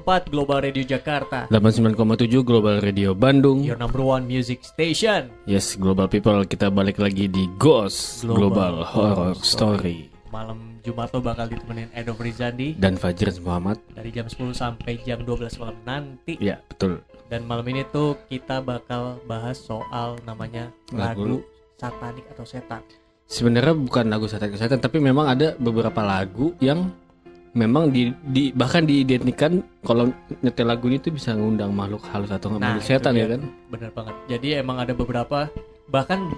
89,4 Global Radio Jakarta, 89,7 Global Radio Bandung. your number one music station. Yes, Global People, kita balik lagi di Ghost Global Horror Story. Malam Jumat lo bakal ditemenin Edo Frizandi Dan Fajr Muhammad dari jam 10 sampai jam 12 malam nanti. Ya, betul. Dan malam ini tuh kita bakal bahas soal namanya lagu satanik atau setan. Sebenarnya bukan lagu setan, tapi memang ada beberapa lagu yang memang bahkan diidentikan kalau nyetel lagu ini tuh bisa ngundang makhluk halus atau makhluk setan, ya kan? Bener banget. Jadi emang ada beberapa, bahkan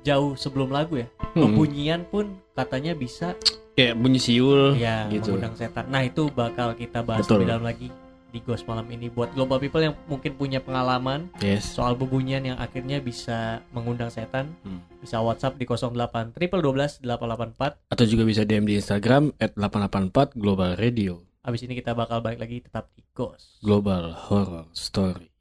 jauh sebelum lagu ya, pembunyian pun katanya bisa kayak bunyi siul ya, gitu, mengundang setan. Nah itu bakal kita bahas Betul. lebih dalam lagi di Ghost malam ini. Buat Global People yang mungkin punya pengalaman Yes. soal bebunyian yang akhirnya bisa mengundang setan, bisa WhatsApp di 08 12 884. Atau juga bisa DM di Instagram @884 Global Radio. Habis ini kita bakal balik lagi tetap di Ghost Global Horror Story.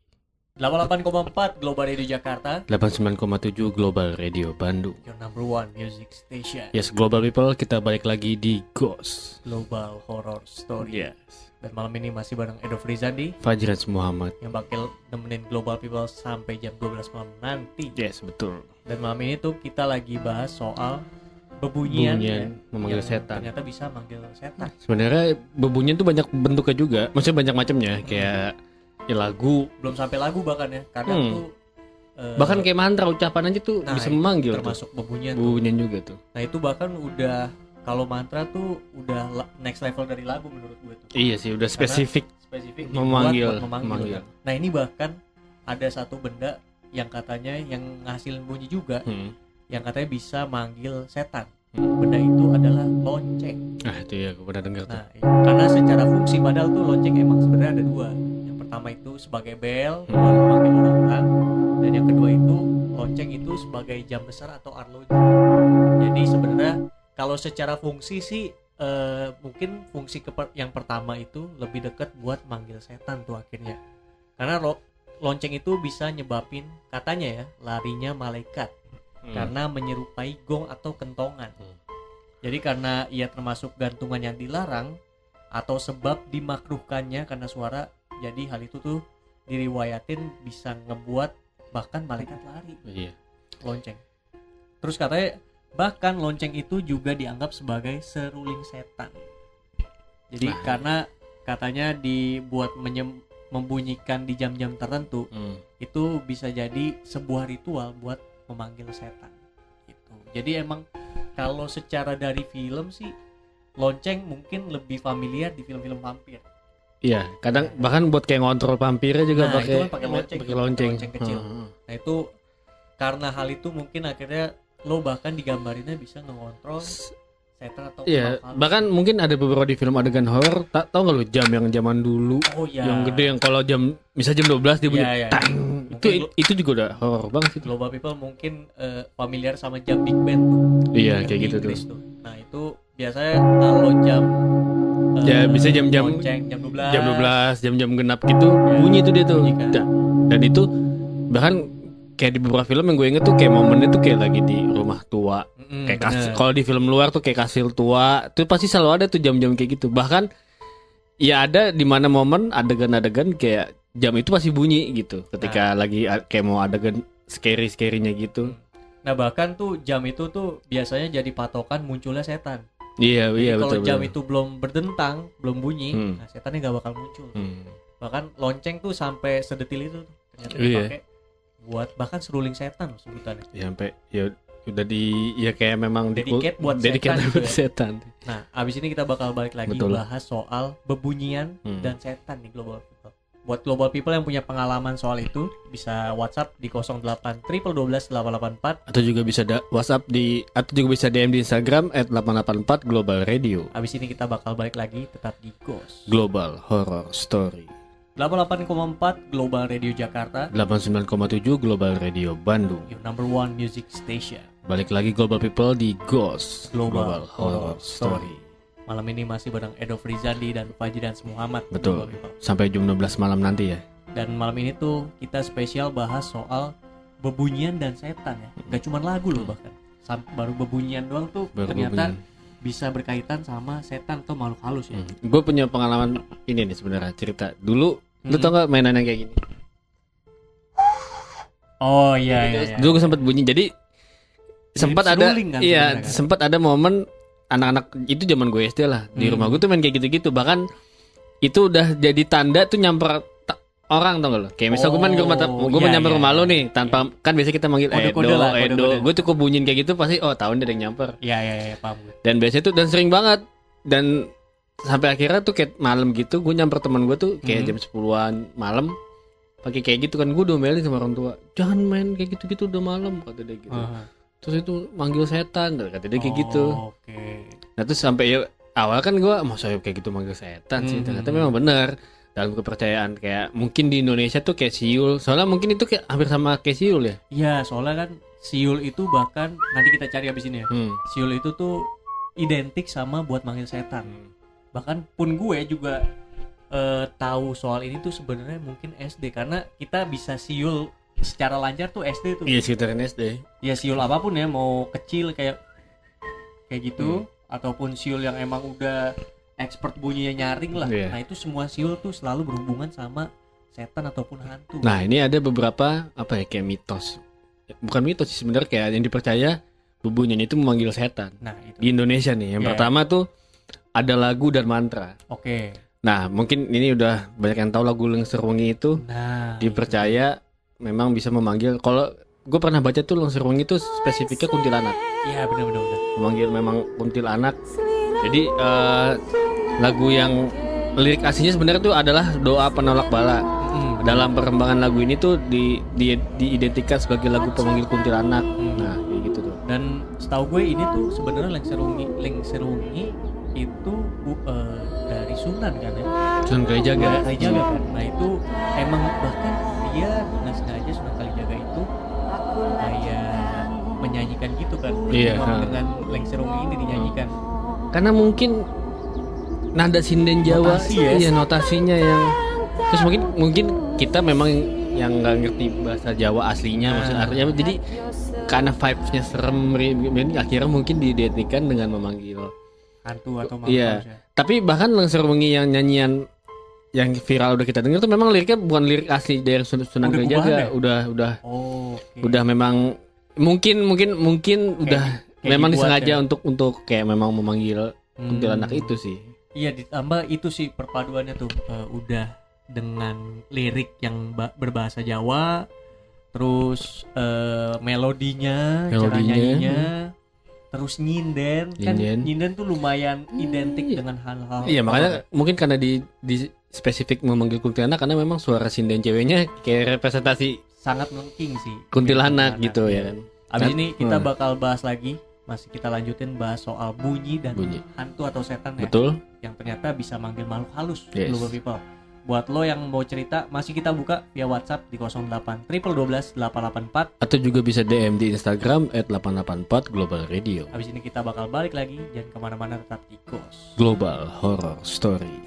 88,4 Global Radio Jakarta, 89,7 Global Radio Bandung. your number one music station. Yes, Global People, kita balik lagi di Ghost Global Horror Story. Yes. Dan malam ini masih bareng Edo Frizandi Fajr Muhammad. yang bakal nemenin Global People sampai jam 12 malam nanti. Yes, betul. Dan malam ini tuh kita lagi bahas soal bebunyian ya, memanggil yang setan. ternyata bisa manggil setan. Sebenarnya bebunyian tuh banyak bentuknya juga. Maksudnya banyak macamnya, kayak ya lagu, Belum sampai lagu bahkan ya. Kadang tuh bahkan kayak mantra ucapan aja tuh nah, bisa memanggil tuh. termasuk bebunyian tuh. Bebunyian juga tuh. Nah itu bahkan udah, kalau mantra tuh udah next level dari lagu menurut gue tuh. Iya sih, udah spesifik Spesifik memanggil, dibuat buat memanggil. Nah ini bahkan ada satu benda yang katanya yang ngasilin bunyi juga, yang katanya bisa manggil setan. Benda itu adalah lonceng. Ah, itu ya, aku pernah dengar tuh. Nah, iya. Karena secara fungsi padahal tuh lonceng emang sebenarnya ada dua. Yang pertama itu sebagai bel buat memanggil orang-orang, dan yang kedua itu lonceng itu sebagai jam besar atau arloji. Jadi sebenarnya kalau secara fungsi sih mungkin fungsi yang pertama itu lebih dekat buat manggil setan tuh akhirnya. Karena lonceng itu bisa nyebabin katanya ya larinya malaikat. Karena menyerupai gong atau kentongan. Jadi karena ia termasuk gantungan yang dilarang atau sebab dimakruhkannya karena suara, jadi hal itu tuh diriwayatin bisa ngebuat bahkan malaikat lari. Iya. Lonceng. Terus katanya bahkan lonceng itu juga dianggap sebagai seruling setan. Jadi karena katanya dibuat membunyikan di jam-jam tertentu, itu bisa jadi sebuah ritual buat memanggil setan gitu. Jadi emang kalau secara dari film sih lonceng mungkin lebih familiar di film-film vampir. Iya, kadang bahkan buat kayak ngontrol vampirnya juga Nah, itu kan pakai lonceng, lonceng kecil. Nah itu karena hal itu mungkin akhirnya lo bahkan digambarinnya bisa ngontrol setan atau Iya, makhluk. bahkan mungkin ada beberapa di film adegan horor, tahu nggak lu jam yang zaman dulu, Oh iya. yang gede yang kalau jam misal jam 12 dia bunyi Iya, iya. tang. Itu juga udah horor banget sih. Global People mungkin familiar sama jam Big Ben tuh. Iya, Yang kayak di gitu Inggris tuh. Nah itu biasanya kalau jam Ya bisa jam-jam lonceng, jam 12 jam 12, jam-jam genap gitu bunyi tuh dia tuh. bunyi kan. Dan itu bahkan kayak di beberapa film yang gue inget tuh kayak momennya tuh kayak lagi di rumah tua. Kayak kastil, kalau di film luar tuh kayak kastil tua, tuh pasti selalu ada tuh jam-jam kayak gitu. Bahkan ya ada di mana momen adegan-adegan kayak jam itu pasti bunyi gitu. Ketika lagi kayak mau adegan scary-scary-nya gitu. Nah bahkan tuh jam itu tuh biasanya jadi patokan munculnya setan. Iya, Jadi iya kalau betul. jam betul. itu belum berdentang, belum bunyi, nah setannya gak bakal muncul. Bahkan lonceng tuh sampai sedetil itu tuh ternyata dipakai buat bahkan seruling setan sebutannya. Ya sampai ya udah ya kayak memang Dedicate buat dedicate setan buat gitu ya. setan. Nah, abis ini kita bakal balik lagi Betul. bahas soal bebunyian dan setan di Global People. Buat Global People yang punya pengalaman soal itu, bisa WhatsApp di 08 12 884. Atau juga bisa WhatsApp atau juga bisa DM di Instagram @884 Global Radio. Abis ini kita bakal balik lagi tetap di Ghost Global Horror Story. 88,4 Global Radio Jakarta, 89,7 Global Radio Bandung. your number one music station. Balik lagi Global People di Ghost Global Horror Horror Story. Malam ini masih bareng Edo Frizandi dan Fajri dan Muhammad. Betul. Global People. Sampai jam 12 malam nanti ya. Dan malam ini tuh kita spesial bahas soal bebunyian dan setan ya. Gak cuma lagu loh bahkan. Baru bebunyian doang tuh Baru ternyata bebunyian. bisa berkaitan sama setan atau makhluk halus ya. Gue punya pengalaman ini nih sebenarnya, cerita. Dulu lu tau gak mainan yang kayak gini? Oh iya. Dulu gue sempat bunyi. Jadi sempat ada seruling kan, iya, sebenarnya kan? sempat ada momen anak-anak itu zaman gue SD lah. Di rumah gue tuh main kayak gitu-gitu. Bahkan itu udah jadi tanda tuh nyamper orang, tau gak lo? Kayak misal gue main ke rumah, gue iya, nyamper iya, rumah lo iya. nih, tanpa kan biasanya kita manggil Kode-kode lah, Edo. kode-kode. Gue tuh kok bunyiin kayak gitu pasti tahun dia ada yang nyamper. Iya, paham gue. Dan biasanya tuh dan sering banget. Dan sampai akhirnya tuh kayak malam gitu gue nyamper teman gue tuh kayak jam 10-an malam pakai kayak gitu kan. Gue domelin sama orang tua, jangan main kayak gitu-gitu udah malam, kata dia gitu. Terus itu manggil setan, kata dia kayak gitu. Oke. Nah terus sampai ya awal kan gue masa kayak gitu manggil setan sih. Ternyata memang benar dalam kepercayaan. Kayak mungkin di Indonesia tuh kayak siul, soalnya mungkin itu kayak hampir sama kayak siul ya. Iya, soalnya kan siul itu bahkan nanti kita cari abis ini ya. Siul itu tuh identik sama buat manggil setan. Bahkan pun gue juga tahu soal ini tuh sebenarnya mungkin SD, karena kita bisa siul secara lancar tuh SD tuh. Iya sekitaran SD. Ya siul apapun ya, mau kecil kayak gitu ataupun siul yang emang udah expert bunyinya nyaring lah. Nah itu semua siul tuh selalu berhubungan sama setan ataupun hantu. Nah ini ada beberapa apa ya kayak mitos, bukan mitos sih sebenarnya, kayak yang dipercaya bunyinya itu memanggil setan. Nah itu di Indonesia nih yang pertama tuh ada lagu dan mantra. Oke. Nah mungkin ini udah banyak yang tahu lagu Lengser Wengi itu. Nah dipercaya memang bisa memanggil. Kalau gue pernah baca tuh Lengser Wengi itu spesifiknya kuntilanak. Iya benar. Memanggil memang kuntilanak. Jadi lagu yang lirik aslinya sebenarnya tuh adalah doa penolak bala. Dalam perkembangan lagu ini tuh diidentikan sebagai lagu pemanggil kuntilanak. Nah kayak gitu tuh. Dan setahu gue ini tuh sebenarnya Lengser Wengi itu dari Sunan kan ya. Sunan Kalijaga kan. Nah itu emang bahkan dia nggak sengaja Sunan Kalijaga itu kayak menyanyikan gitu kan. Dengan Lengser Wengi ini dinyanyikan. Karena mungkin nada sinden Jawa, notasinya yang terus mungkin kita memang yang nggak ngerti bahasa Jawa aslinya, maksud artinya jadi karena vibes-nya serem, akhirnya mungkin diidentikan dengan memanggil hantu atau makhluk. Iya. Tapi bahkan Lengser Wengi yang nyanyian yang viral udah kita dengar tuh memang liriknya bukan lirik asli dari Sunan Kalijaga, udah memang mungkin udah memang disengaja untuk kayak memang memanggil kuntilanak itu sih. Iya, ditambah itu sih perpaduannya tuh udah dengan lirik yang berbahasa Jawa, terus melodinya, cara nyanyinya, terus nyinden. Kan nyinden tuh lumayan identik dengan hal-hal. Iya, makanya mungkin karena di spesifik memanggil kuntilanak karena memang suara sinden ceweknya kayak representasi sangat melengking sih kuntilanak gitu ya kan. Abis ini kita bakal bahas lagi, masih kita lanjutin bahas soal bunyi dan hantu atau setan ya. Betul. Yang ternyata bisa manggil makhluk halus. Global People. Buat lo yang mau cerita, masih kita buka via WhatsApp di 08 12 884 atau juga bisa DM di Instagram @884 Global Radio. Habis ini kita bakal balik lagi, jangan kemana-mana, tetap di Ghost Global Horror Story.